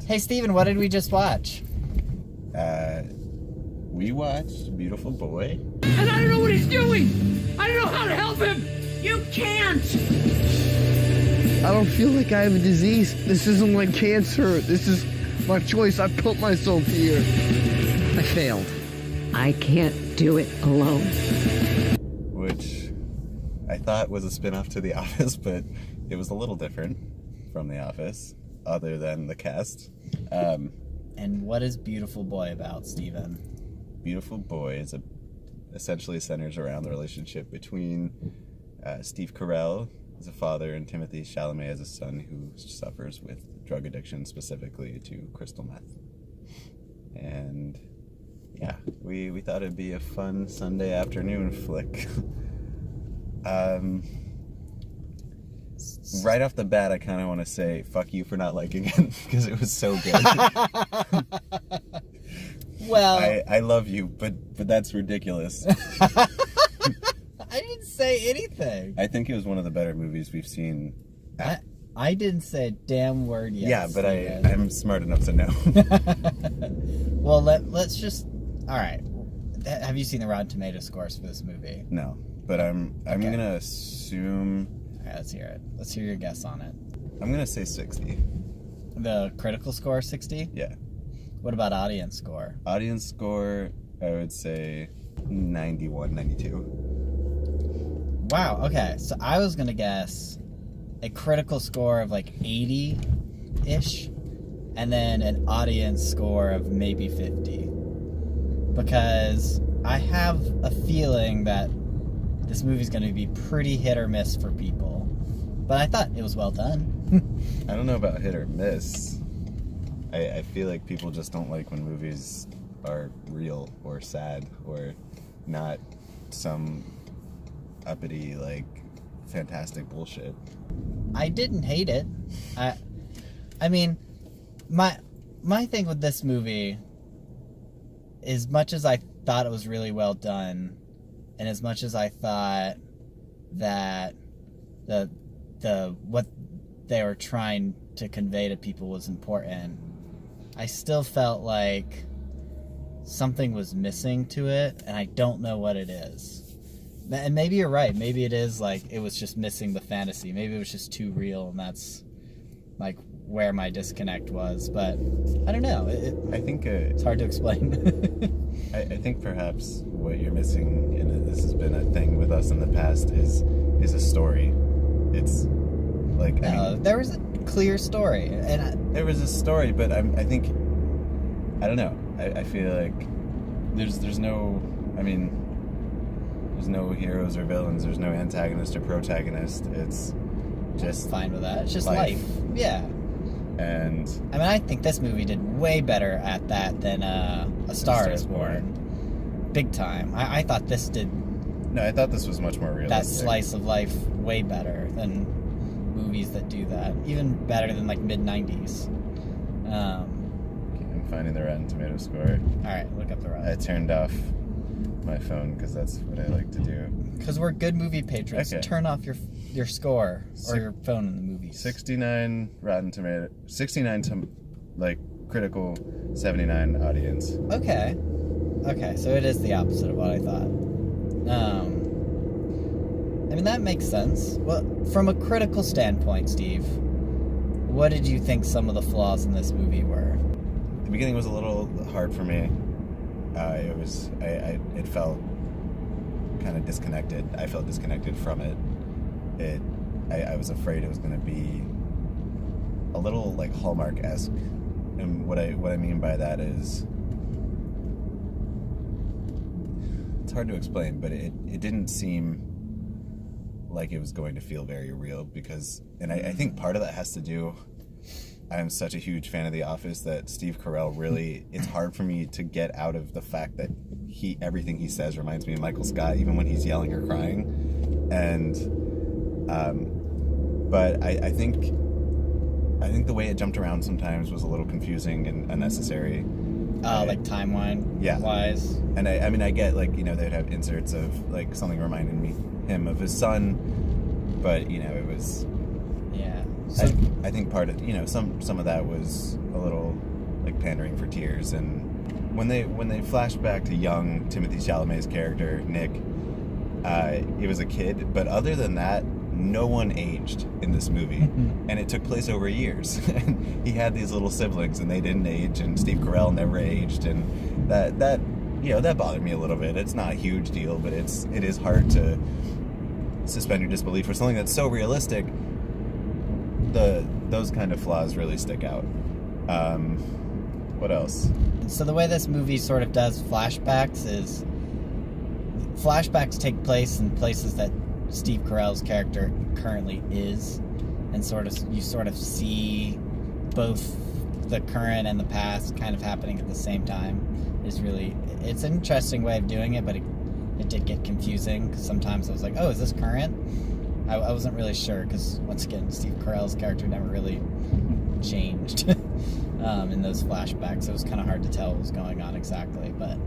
Hey, Steven, what did we just watch? We watched Beautiful Boy. And I don't know what he's doing! I don't know how to help him! You can't! I don't feel like I have a disease. This isn't like cancer. This is my choice. I put myself here. I failed. I can't do it alone. Which I thought was a spin-off to The Office, but it was a little different from The Office, other than the cast. And what is Beautiful Boy about, Steven? Beautiful Boy is essentially centers around the relationship between Steve Carell as a father and Timothée Chalamet as a son who suffers with drug addiction, specifically to crystal meth. And yeah, we thought it'd be a fun Sunday afternoon flick. Right off the bat, I kind of want to say fuck you for not liking it because it was so good. Well, I love you, but that's ridiculous. I didn't say anything. I think it was one of the better movies we've seen. I didn't say a damn word yet. Yeah, but Steven. I'm smart enough to know. Well, let's just... All right. Have you seen the Rotten Tomato scores for this movie? No, but I'm Okay. gonna assume. All right, let's hear it. Let's hear your guess on it. I'm gonna say 60. The critical score, 60? Yeah. What about audience score? Audience score, I would say 91, 92. Wow, okay. So I was going to guess a critical score of like 80-ish, and then an audience score of maybe 50. Because I have a feeling that this movie's going to be pretty hit or miss for people. But I thought it was well done. I don't know about hit or miss. I feel like people just don't like when movies are real or sad or not some uppity, like, fantastic bullshit. I didn't hate it. I mean, my thing with this movie, as much as I thought it was really well done, and as much as I thought that the what they were trying to convey to people was important, I still felt like something was missing to it, and I don't know what it is. And maybe you're right. Maybe it is like it was just missing the fantasy. Maybe it was just too real, and that's like where my disconnect was. But I don't know. I think It's hard to explain. I think perhaps what you're missing, and this has been a thing with us in the past, is a story. It's like There was a clear story, and there was a story, but I think I don't know. I feel like there's no. I mean, there's no heroes or villains. There's no antagonist or protagonist. It's just fine with that. It's just life. Yeah. And I mean, I think this movie did way better at that than A Star Is Born. Big time. I thought this did no, I thought this was much more realistic. that slice of life way better than movies that do that. Even better than like mid-90s. I'm finding the Rotten Tomato score. Alright, look up the I Rotten. turned off my phone because that's what I like to do. Because we're good movie patrons. Okay. Turn off your score or your phone in the movies. 69 Rotten Tomato, 69 like critical, 79 audience. Okay, so it is the opposite of what I thought. I mean, that makes sense. Well, from a critical standpoint, Steve, what did you think some of the flaws in this movie were? The beginning was a little hard for me. It felt kind of disconnected. I felt disconnected from it. I was afraid it was going to be a little like Hallmark-esque. And what I mean by that is, it's hard to explain, but it didn't seem like it was going to feel very real because, and I think part of that has to do, I'm such a huge fan of The Office that Steve Carell really, it's hard for me to get out of the fact that everything he says reminds me of Michael Scott, even when he's yelling or crying. And, but I think the way it jumped around sometimes was a little confusing and unnecessary. Like timeline wise. And I mean, I get, like, you know, they'd have inserts of, like, something reminding him of his son, but, you know, it was... Yeah. I think part of, you know, some of that was a little like pandering for tears. And when they flash back to young Timothy Chalamet's character Nick, he was a kid, but other than that, no one aged in this movie, and it took place over years. He had these little siblings, and they didn't age, and Steve Carell never aged, and that bothered me a little bit. It's not a huge deal, but it is hard to suspend your disbelief for something that's so realistic. Those kind of flaws really stick out. What else? So the way this movie sort of does flashbacks is flashbacks take place in places that Steve Carell's character currently is, and you sort of see both the current and the past kind of happening at the same time. It's an interesting way of doing it, but it did get confusing, because sometimes I was like, oh, is this current? I wasn't really sure, because once again, Steve Carell's character never really changed in those flashbacks, so it was kind of hard to tell what was going on exactly, but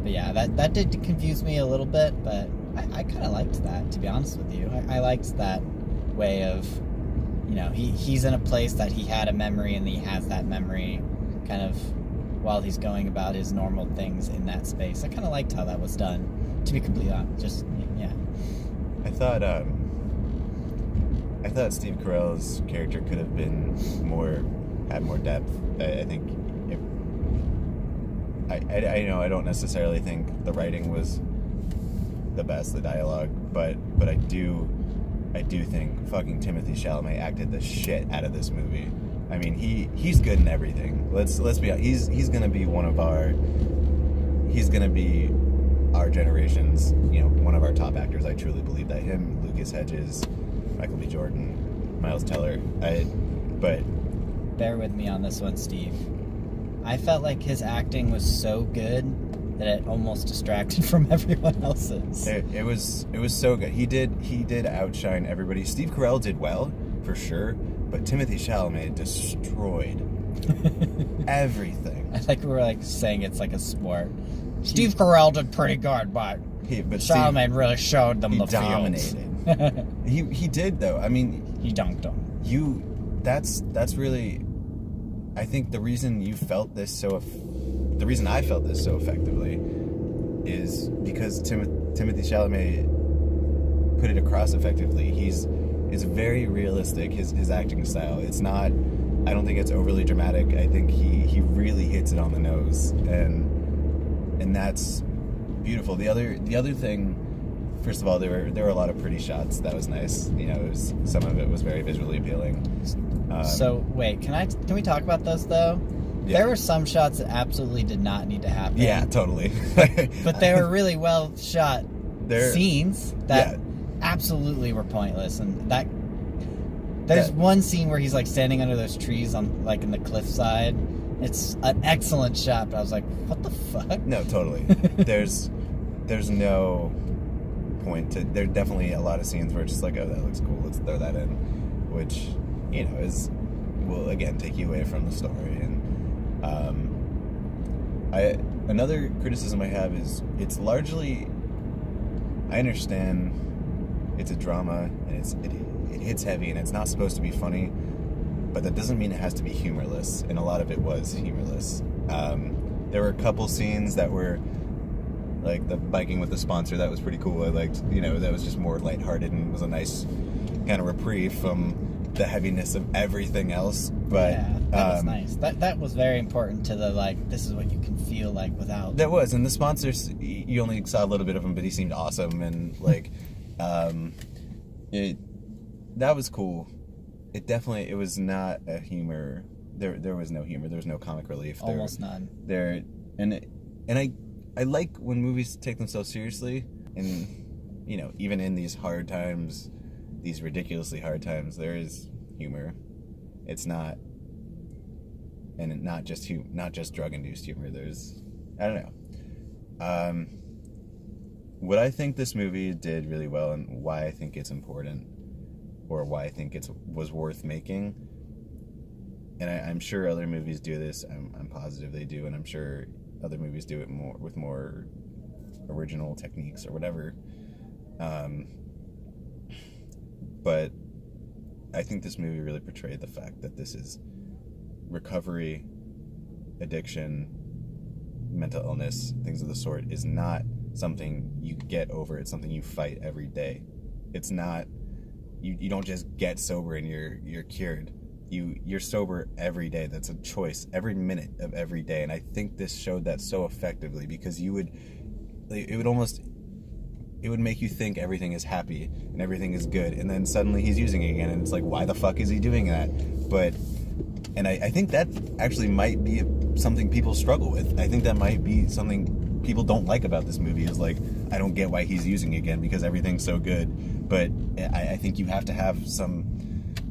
yeah, that did confuse me a little bit, but I kind of liked that, to be honest with you. I liked that way of, he's in a place that he had a memory, and he has that memory kind of while he's going about his normal things in that space. I kind of liked how that was done, to be completely honest. Just, yeah. I thought Steve Carell's character could have been had more depth. I think I don't necessarily think the writing was the best, the dialogue, but I do think fucking Timothy Chalamet acted the shit out of this movie. I mean, he's good in everything. Let's be honest. He's gonna be our generation's, one of our top actors. I truly believe that. Him, Lucas Hedges, Michael B. Jordan, Miles Teller. But bear with me on this one, Steve. I felt like his acting was so good that it almost distracted from everyone else's. It was so good. He did outshine everybody. Steve Carell did well, for sure, but Timothy Chalamet destroyed everything. I think we were saying it's like a sport. Steve Carell did pretty good, but Chalamet really showed them the dominated. He did, though. I mean, he dunked him. That's really, I think the reason I felt this so effectively is because Timothy Chalamet put it across effectively. It's very realistic, his acting style. It's not, I don't think it's overly dramatic. I think he really hits it on the nose, and that's beautiful. The other thing, first of all, there were a lot of pretty shots. That was nice. Some of it was very visually appealing. So wait, can we talk about those though? Yeah. There were some shots that absolutely did not need to happen. Yeah, totally. But they were really well shot scenes that absolutely were pointless, and there's one scene where he's standing under those trees on in the cliffside. It's an excellent shot, but I was like, what the fuck? No, totally. There's no point to. There's definitely a lot of scenes where it's just oh, that looks cool, let's throw that in, which will again take you away from the story. And another criticism I have is it's largely, I understand it's a drama and it hits heavy and it's not supposed to be funny, but that doesn't mean it has to be humorless, and a lot of it was humorless. There were a couple scenes that were like the biking with the sponsor. That was pretty cool. I liked, that was just more lighthearted and was a nice kind of reprieve from the heaviness of everything else. But yeah, that was nice. That was very important to the this is what you can feel without. That was, and the sponsors, you only saw a little bit of him, but he seemed awesome, and that was cool. It was not a humor. There was no humor. There was no comic relief. Almost none. I like when movies take themselves seriously, and even in these hard times, these ridiculously hard times, there is humor. It's not, and not just drug-induced humor. There's, I don't know. What I think this movie did really well, and why I think it's important, or why I think it was worth making, and I'm sure other movies do this. I'm positive they do, and I'm sure other movies do it with more original techniques or whatever. But I think this movie really portrayed the fact that this is recovery addiction, mental illness, things of the sort, is not something you get over. It's something you fight every day. It's not, you don't just get sober and you're cured. You're sober every day. That's a choice, every minute of every day. And I think this showed that so effectively, because it would make you think everything is happy and everything is good, and then suddenly he's using it again, and it's like, why the fuck is he doing that? And I think that actually might be something people struggle with. I think that might be something people don't like about this movie, is like, I don't get why he's using it again because everything's so good. But I think you have to have some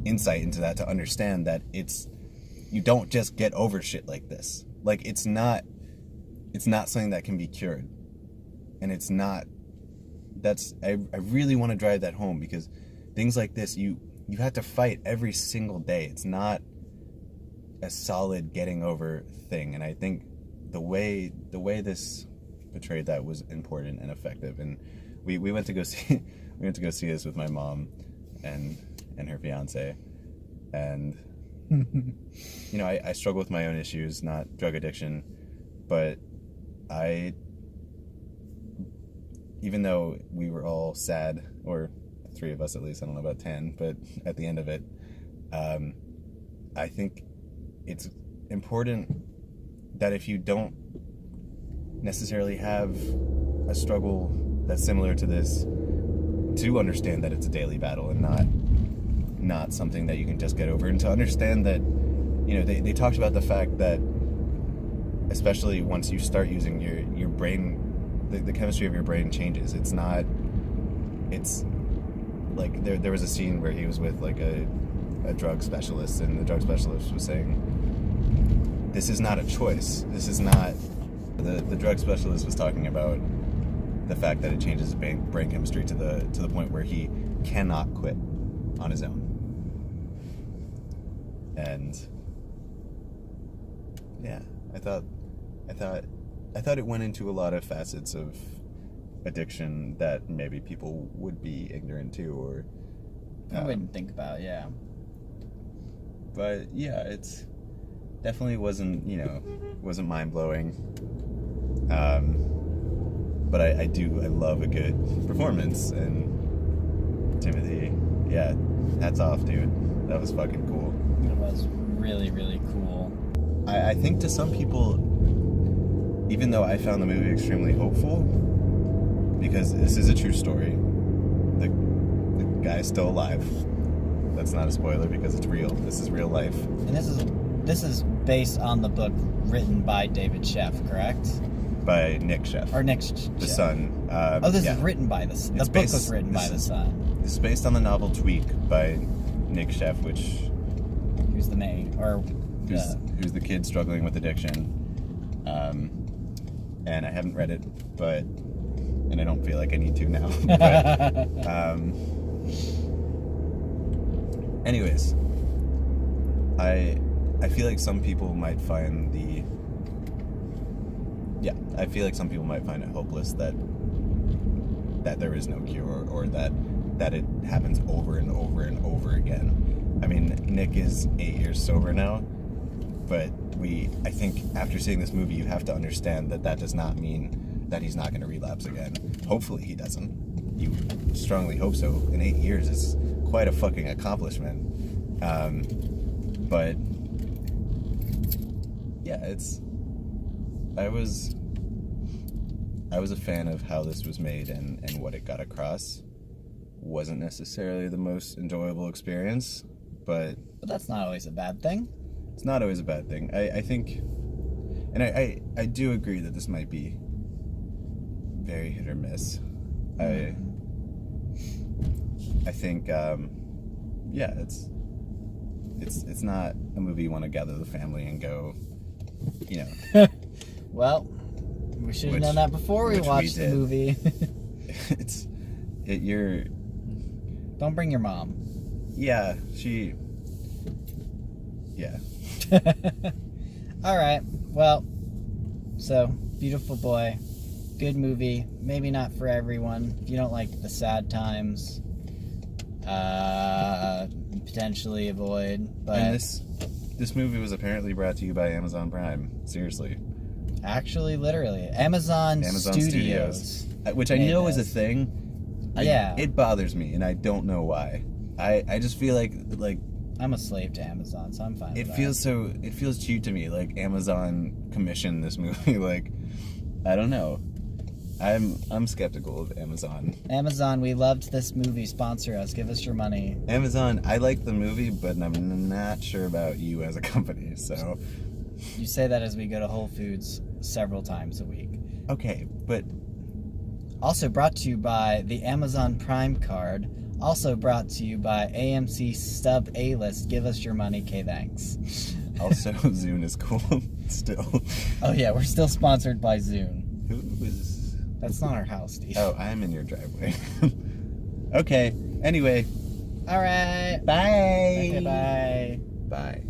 insight into that to understand that you don't just get over shit like this. Like, it's not something that can be cured. And it's not, I really want to drive that home, because things like this, you have to fight every single day. It's not a solid getting over thing. And I think the way this portrayed that was important and effective. And we went to go see this with my mom and her fiance, and you know, I struggle with my own issues, not drug addiction, but even though we were all sad, or 3 of us at least, I don't know about 10, but at the end of it, I think it's important that if you don't necessarily have a struggle that's similar to this, to understand that it's a daily battle and not something that you can just get over, and to understand that, you know, they talked about the fact that, especially once you start using your brain, the chemistry of your brain changes. It's like there was a scene where he was with like a drug specialist, and the drug specialist was saying, this is not a choice. This is not, the drug specialist was talking about the fact that it changes his brain chemistry to the point where he cannot quit on his own. And yeah, I thought it went into a lot of facets of addiction that maybe people would be ignorant to, or I wouldn't think about, yeah. But yeah, it's definitely wasn't mind-blowing. But I love a good performance, and Timothy, yeah, hats off, dude. That was fucking cool. It was really, really cool. I think to some people, even though I found the movie extremely hopeful, because this is a true story, the guy's still alive. That's not a spoiler because it's real. This is real life. And this is based on the book written by David Sheff, correct? By Nick Sheff. Or Nick Sheff. The son. This is written by the son. The book was written by the son. This is based on the novel Tweak by Nick Sheff, who's the main, or who's the kid struggling with addiction. And I haven't read it, and I don't feel like I need to now. But, anyways, I feel like some people might find it hopeless that there is no cure, or that it happens over and over and over again. I mean, Nick is 8 years sober now, but I think after seeing this movie, you have to understand that does not mean that he's not going to relapse again. Hopefully he doesn't. You strongly hope so. In 8 years, it's quite a fucking accomplishment. But yeah, I was a fan of how this was made and what it got across. Wasn't necessarily the most enjoyable experience, but that's not always a bad thing. It's not always a bad thing. I think, and I do agree that this might be very hit or miss. I think, yeah, it's not a movie you want to gather the family and go, you know. Well, we should have known that before we watched the movie. Don't bring your mom. Yeah, yeah. All right. Well, so Beautiful Boy, good movie. Maybe not for everyone. If you don't like the sad times, potentially avoid. But This movie was apparently brought to you by Amazon Prime. Seriously. Actually, literally. Amazon Studios. Which I made know is a this. thing. Yeah. It bothers me, and I don't know why. I just feel like I'm a slave to Amazon, so I'm fine it with feels cheap to me. Like Amazon commissioned this movie. Like, I don't know. I'm skeptical of Amazon. that. Amazon, we loved this movie. Sponsor us. Give us your money. Amazon, I like the movie, but I'm not sure about you as a company. So, You say that as we go to Whole Foods several times a week. okay, but Also brought to you by the Amazon Prime card. Also brought to you by AMC Stub A-List. Give us your money, K thanks. also Zune is cool still. Oh yeah, we're still sponsored by Zune. Who is? That's not our house, Steve. Oh, I'm in your driveway. Okay. Anyway, All right. bye. Okay, bye. Bye.